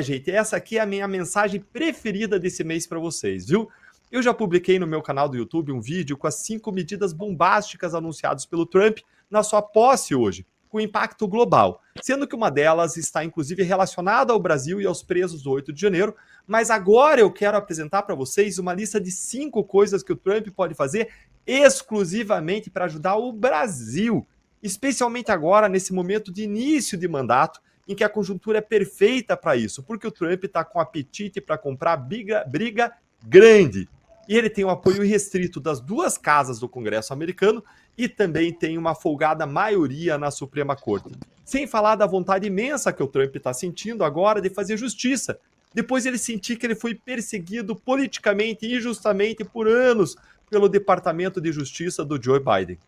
Gente, essa aqui é a minha mensagem preferida desse mês para vocês, viu? Eu já publiquei no meu canal do YouTube um vídeo com as 5 medidas bombásticas anunciadas pelo Trump na sua posse hoje, com impacto global, sendo que uma delas está inclusive relacionada ao Brasil e aos presos do 8 de janeiro, mas agora eu quero apresentar para vocês uma lista de 5 coisas que o Trump pode fazer exclusivamente para ajudar o Brasil, especialmente agora nesse momento de início de mandato, em que a conjuntura é perfeita para isso, porque o Trump está com apetite para comprar briga grande. E ele tem o apoio irrestrito das 2 casas do Congresso americano e também tem uma folgada maioria na Suprema Corte. Sem falar da vontade imensa que o Trump está sentindo agora de fazer justiça, depois de ele sentir que ele foi perseguido politicamente e injustamente por anos pelo Departamento de Justiça do Joe Biden.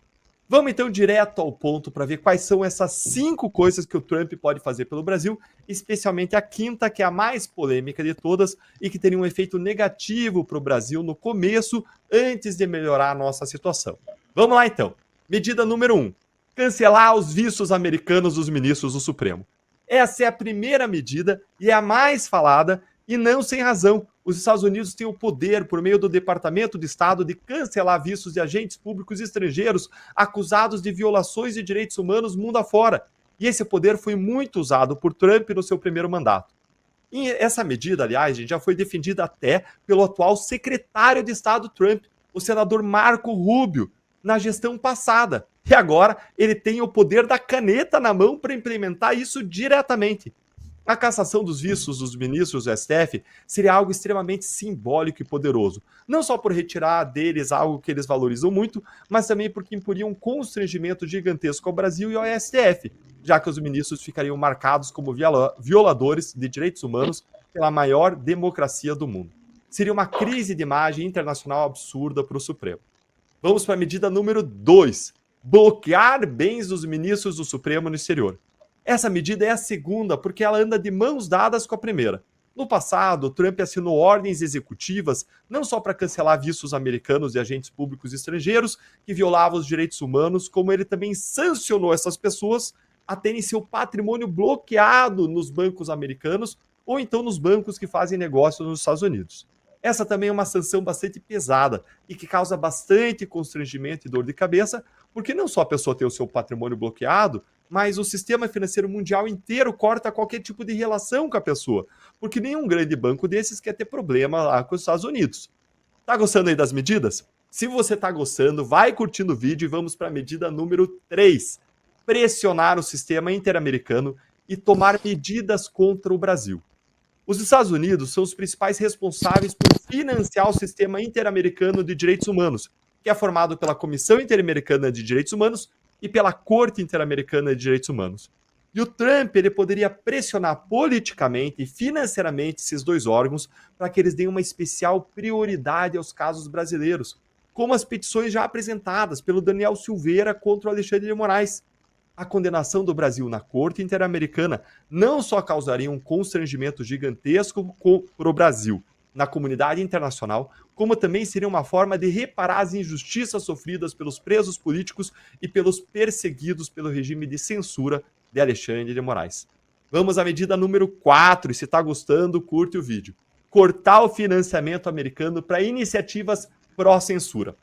Vamos então direto ao ponto para ver quais são essas 5 coisas que o Trump pode fazer pelo Brasil, especialmente a quinta, que é a mais polêmica de todas e que teria um efeito negativo para o Brasil no começo, antes de melhorar a nossa situação. Vamos lá então. Medida número 1. Cancelar os vistos americanos dos ministros do Supremo. Essa é a primeira medida e é a mais falada, e não sem razão. Os Estados Unidos têm o poder, por meio do Departamento de Estado, de cancelar vistos de agentes públicos estrangeiros acusados de violações de direitos humanos mundo afora. E esse poder foi muito usado por Trump no seu primeiro mandato. E essa medida, aliás, gente, já foi defendida até pelo atual secretário de Estado Trump, o senador Marco Rubio, na gestão passada. E agora ele tem o poder da caneta na mão para implementar isso diretamente. A cassação dos vistos dos ministros do STF seria algo extremamente simbólico e poderoso, não só por retirar deles algo que eles valorizam muito, mas também porque imporia um constrangimento gigantesco ao Brasil e ao STF, já que os ministros ficariam marcados como violadores de direitos humanos pela maior democracia do mundo. Seria uma crise de imagem internacional absurda para o Supremo. Vamos para a medida número 2, bloquear bens dos ministros do Supremo no exterior. Essa medida é a segunda, porque ela anda de mãos dadas com a primeira. No passado, Trump assinou ordens executivas não só para cancelar vistos americanos de agentes públicos estrangeiros que violavam os direitos humanos, como ele também sancionou essas pessoas a terem seu patrimônio bloqueado nos bancos americanos ou então nos bancos que fazem negócio nos Estados Unidos. Essa também é uma sanção bastante pesada e que causa bastante constrangimento e dor de cabeça, porque não só a pessoa tem o seu patrimônio bloqueado, mas o sistema financeiro mundial inteiro corta qualquer tipo de relação com a pessoa, porque nenhum grande banco desses quer ter problema lá com os Estados Unidos. Tá gostando aí das medidas? Se você tá gostando, vai curtindo o vídeo e vamos para a medida número 3. Pressionar o sistema interamericano e tomar medidas contra o Brasil. Os Estados Unidos são os principais responsáveis por financiar o sistema interamericano de direitos humanos, que é formado pela Comissão Interamericana de Direitos Humanos e pela Corte Interamericana de Direitos Humanos. E o Trump ele poderia pressionar politicamente e financeiramente esses 2 órgãos para que eles deem uma especial prioridade aos casos brasileiros, como as petições já apresentadas pelo Daniel Silveira contra o Alexandre de Moraes. A condenação do Brasil na Corte Interamericana não só causaria um constrangimento gigantesco para o Brasil na comunidade internacional, como também seria uma forma de reparar as injustiças sofridas pelos presos políticos e pelos perseguidos pelo regime de censura de Alexandre de Moraes. Vamos à medida número 4, e se está gostando, curte o vídeo. Cortar o financiamento americano para iniciativas pró-censura.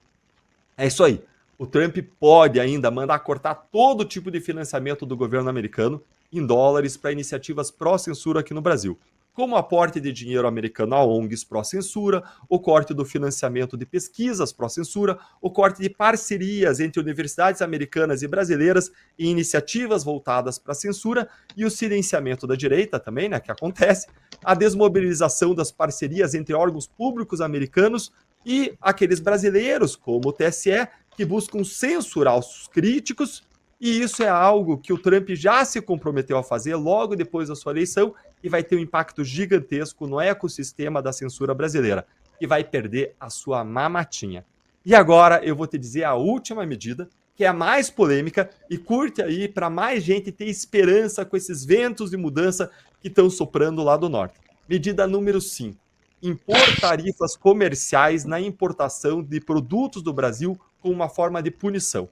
É isso aí. O Trump pode ainda mandar cortar todo tipo de financiamento do governo americano em dólares para iniciativas pró-censura aqui no Brasil, como o aporte de dinheiro americano a ONGs pró-censura, o corte do financiamento de pesquisas pró-censura, o corte de parcerias entre universidades americanas e brasileiras e iniciativas voltadas para a censura e o silenciamento da direita também, né, que acontece, a desmobilização das parcerias entre órgãos públicos americanos e aqueles brasileiros, como o TSE, que buscam censurar os críticos, e isso é algo que o Trump já se comprometeu a fazer logo depois da sua eleição e vai ter um impacto gigantesco no ecossistema da censura brasileira, que vai perder a sua mamatinha. E agora eu vou te dizer a última medida, que é a mais polêmica, e curte aí para mais gente ter esperança com esses ventos de mudança que estão soprando lá do norte. Medida número 5. Impor tarifas comerciais na importação de produtos do Brasil como uma forma de punição.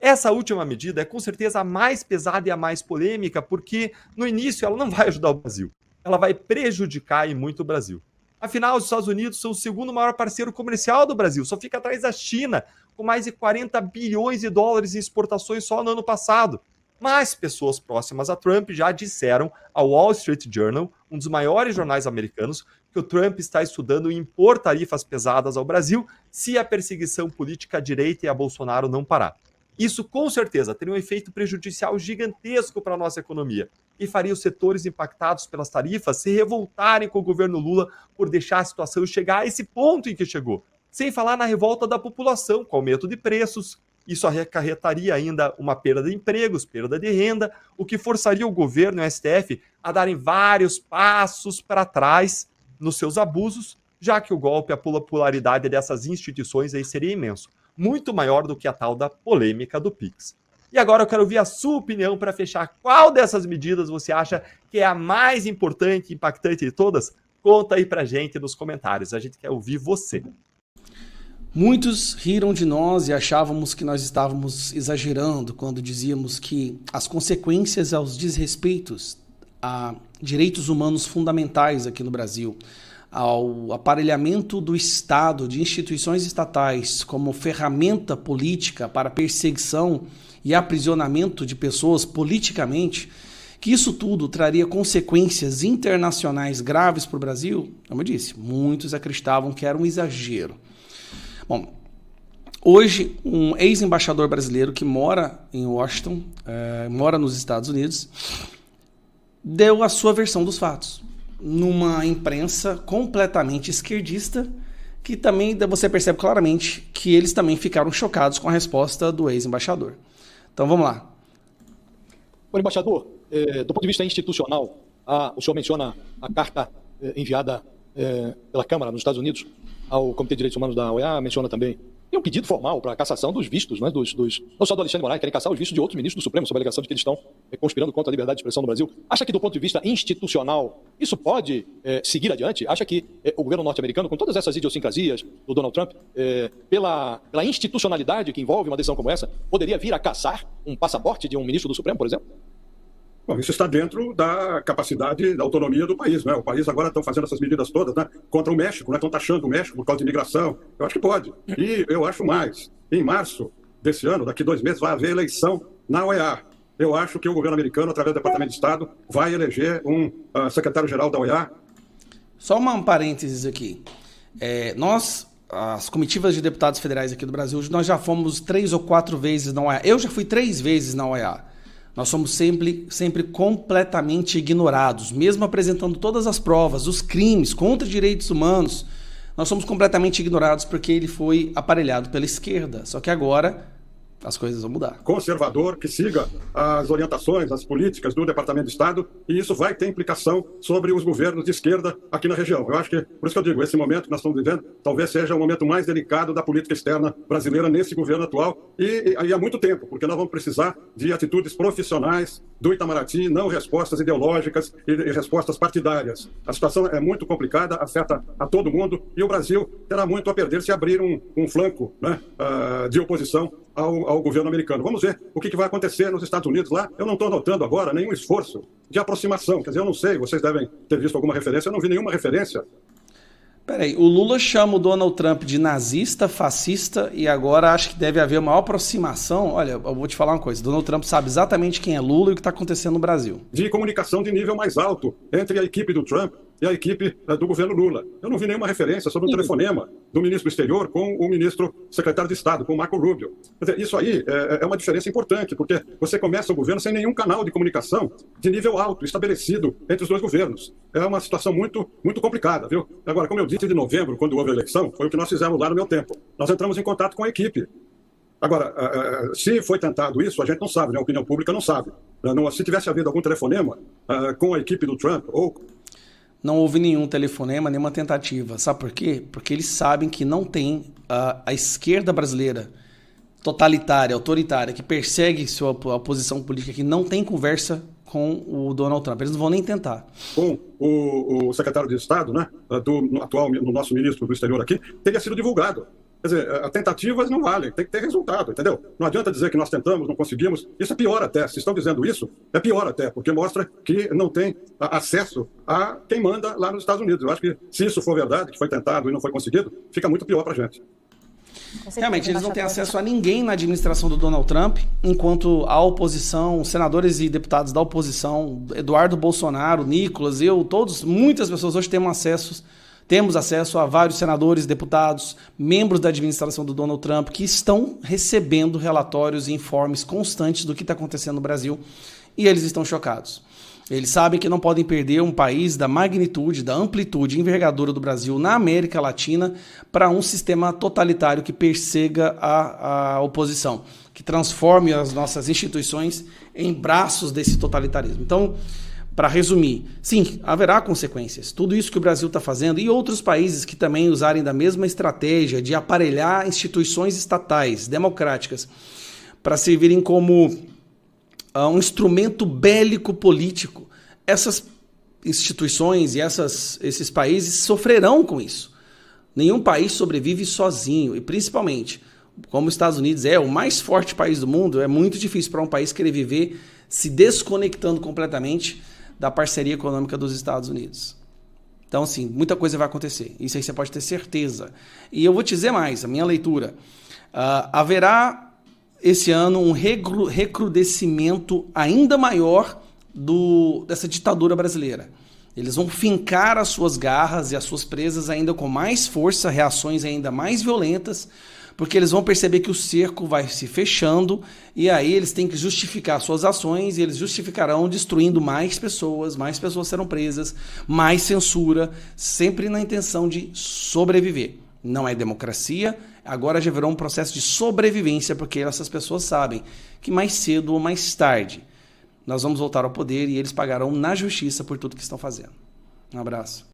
Essa última medida é com certeza a mais pesada e a mais polêmica, porque no início ela não vai ajudar o Brasil. ela vai prejudicar e muito o Brasil. Afinal, os Estados Unidos são o segundo maior parceiro comercial do Brasil, só fica atrás da China, com mais de 40 bilhões de dólares em exportações só no ano passado. Mas pessoas próximas a Trump já disseram ao Wall Street Journal, um dos maiores jornais americanos, que o Trump está estudando impor tarifas pesadas ao Brasil se a perseguição política à direita e a Bolsonaro não parar. Isso, com certeza, teria um efeito prejudicial gigantesco para a nossa economia e faria os setores impactados pelas tarifas se revoltarem com o governo Lula por deixar a situação chegar a esse ponto em que chegou. Sem falar na revolta da população, com aumento de preços. Isso acarretaria ainda uma perda de empregos, perda de renda, o que forçaria o governo e o STF a darem vários passos para trás nos seus abusos, já que o golpe, a popularidade dessas instituições aí seria imenso. Muito maior do que a tal da polêmica do Pix. E agora eu quero ouvir a sua opinião para fechar. Qual dessas medidas você acha que é a mais importante e impactante de todas? Conta aí pra gente nos comentários, a gente quer ouvir você. Muitos riram de nós e achávamos que nós estávamos exagerando quando dizíamos que as consequências aos desrespeitos a direitos humanos fundamentais aqui no Brasil, ao aparelhamento do Estado, de instituições estatais como ferramenta política para perseguição e aprisionamento de pessoas politicamente, que isso tudo traria consequências internacionais graves para o Brasil, como eu disse, muitos acreditavam que era um exagero. Bom, hoje um ex-embaixador brasileiro que mora em Washington, mora nos Estados Unidos, deu a sua versão dos fatos, numa imprensa completamente esquerdista, que também você percebe claramente que eles também ficaram chocados com a resposta do ex-embaixador. Então vamos lá. Olha, embaixador, do ponto de vista institucional, o senhor menciona a carta enviada pela Câmara nos Estados Unidos ao Comitê de Direitos Humanos da OEA, menciona também. Tem um pedido formal para a cassação dos vistos, né, não só do Alexandre de Moraes, querem cassar os vistos de outros ministros do Supremo, sob a alegação de que eles estão conspirando contra a liberdade de expressão no Brasil. Acha que, do ponto de vista institucional, isso pode seguir adiante? Acha que o governo norte-americano, com todas essas idiosincrasias do Donald Trump, pela institucionalidade que envolve uma decisão como essa, poderia vir a cassar um passaporte de um ministro do Supremo, por exemplo? Bom, isso está dentro da capacidade, da autonomia do país, né? O país agora está fazendo essas medidas todas, né, contra o México, né? Estão taxando o México por causa de imigração. Eu acho que pode. E eu acho mais. Em março desse ano, daqui 2 meses, vai haver eleição na OEA. Eu acho que o governo americano, através do Departamento de Estado, vai eleger um secretário-geral da OEA. Só um parênteses aqui. As comitivas de deputados federais aqui do Brasil, nós já fomos 3 ou 4 vezes na OEA. Eu já fui 3 vezes na OEA. Nós somos sempre completamente ignorados, mesmo apresentando todas as provas, os crimes contra direitos humanos, nós somos completamente ignorados porque ele foi aparelhado pela esquerda. Só que agora as coisas vão mudar. Conservador, que siga as orientações, as políticas do Departamento de Estado, e isso vai ter implicação sobre os governos de esquerda aqui na região. Eu acho que, por isso que eu digo, esse momento que nós estamos vivendo, talvez seja o momento mais delicado da política externa brasileira nesse governo atual, e há muito tempo, porque nós vamos precisar de atitudes profissionais do Itamaraty, não respostas ideológicas e respostas partidárias. A situação é muito complicada, afeta a todo mundo, e o Brasil terá muito a perder se abrir um flanco, né, de oposição ao governo americano. Vamos ver o que vai acontecer nos Estados Unidos lá. Eu não estou notando agora nenhum esforço de aproximação. Quer dizer, eu não sei, vocês devem ter visto alguma referência, eu não vi nenhuma referência. Peraí, o Lula chama o Donald Trump de nazista, fascista, e agora acho que deve haver uma aproximação. Olha, eu vou te falar uma coisa, Donald Trump sabe exatamente quem é Lula e o que está acontecendo no Brasil. De comunicação de nível mais alto entre a equipe do Trump e a equipe do governo Lula. Eu não vi nenhuma referência sobre o telefonema do ministro do Exterior com o ministro secretário de Estado, com o Marco Rubio. Quer dizer, isso aí é uma diferença importante, porque você começa o governo sem nenhum canal de comunicação de nível alto estabelecido entre os dois governos. É uma situação muito, muito complicada, viu? Agora, como eu disse, de novembro, quando houve a eleição, foi o que nós fizemos lá no meu tempo. Nós entramos em contato com a equipe. Agora, se foi tentado isso, a gente não sabe, né? A opinião pública não sabe. Se tivesse havido algum telefonema com a equipe do Trump ou... Não houve nenhum telefonema, nenhuma tentativa. Sabe por quê? Porque eles sabem que não tem a esquerda brasileira totalitária, autoritária, que persegue sua oposição política, que não tem conversa com o Donald Trump. Eles não vão nem tentar. Com o secretário de Estado, né, do nosso ministro do Exterior aqui, teria sido divulgado. Quer dizer, tentativas não valem, tem que ter resultado, entendeu? Não adianta dizer que nós tentamos, não conseguimos. Isso é pior até. Se estão dizendo isso, é pior até, porque mostra que não tem acesso a quem manda lá nos Estados Unidos. Eu acho que, se isso for verdade, que foi tentado e não foi conseguido, fica muito pior para a gente. Realmente, eles não têm acesso a ninguém na administração do Donald Trump, enquanto a oposição, senadores e deputados da oposição, Eduardo Bolsonaro, Nicolas, eu, todos, muitas pessoas hoje temos acesso a vários senadores, deputados, membros da administração do Donald Trump que estão recebendo relatórios e informes constantes do que está acontecendo no Brasil e eles estão chocados. Eles sabem que não podem perder um país da magnitude, da amplitude e envergadura do Brasil na América Latina para um sistema totalitário que persiga a oposição, que transforme as nossas instituições em braços desse totalitarismo. Então, para resumir, sim, haverá consequências. Tudo isso que o Brasil está fazendo e outros países que também usarem da mesma estratégia de aparelhar instituições estatais, democráticas, para servirem como um instrumento bélico político. Essas instituições e esses países sofrerão com isso. Nenhum país sobrevive sozinho, e principalmente, como os Estados Unidos é o mais forte país do mundo, é muito difícil para um país querer viver se desconectando completamente da parceria econômica dos Estados Unidos. Então, assim, muita coisa vai acontecer. Isso aí você pode ter certeza. E eu vou te dizer mais, a minha leitura. Haverá esse ano um recrudescimento ainda maior dessa ditadura brasileira. Eles vão fincar as suas garras e as suas presas ainda com mais força, reações ainda mais violentas, porque eles vão perceber que o cerco vai se fechando e aí eles têm que justificar suas ações e eles justificarão destruindo mais pessoas serão presas, mais censura, sempre na intenção de sobreviver. Não é democracia, agora já virou um processo de sobrevivência, porque essas pessoas sabem que mais cedo ou mais tarde nós vamos voltar ao poder e eles pagarão na justiça por tudo que estão fazendo. Um abraço.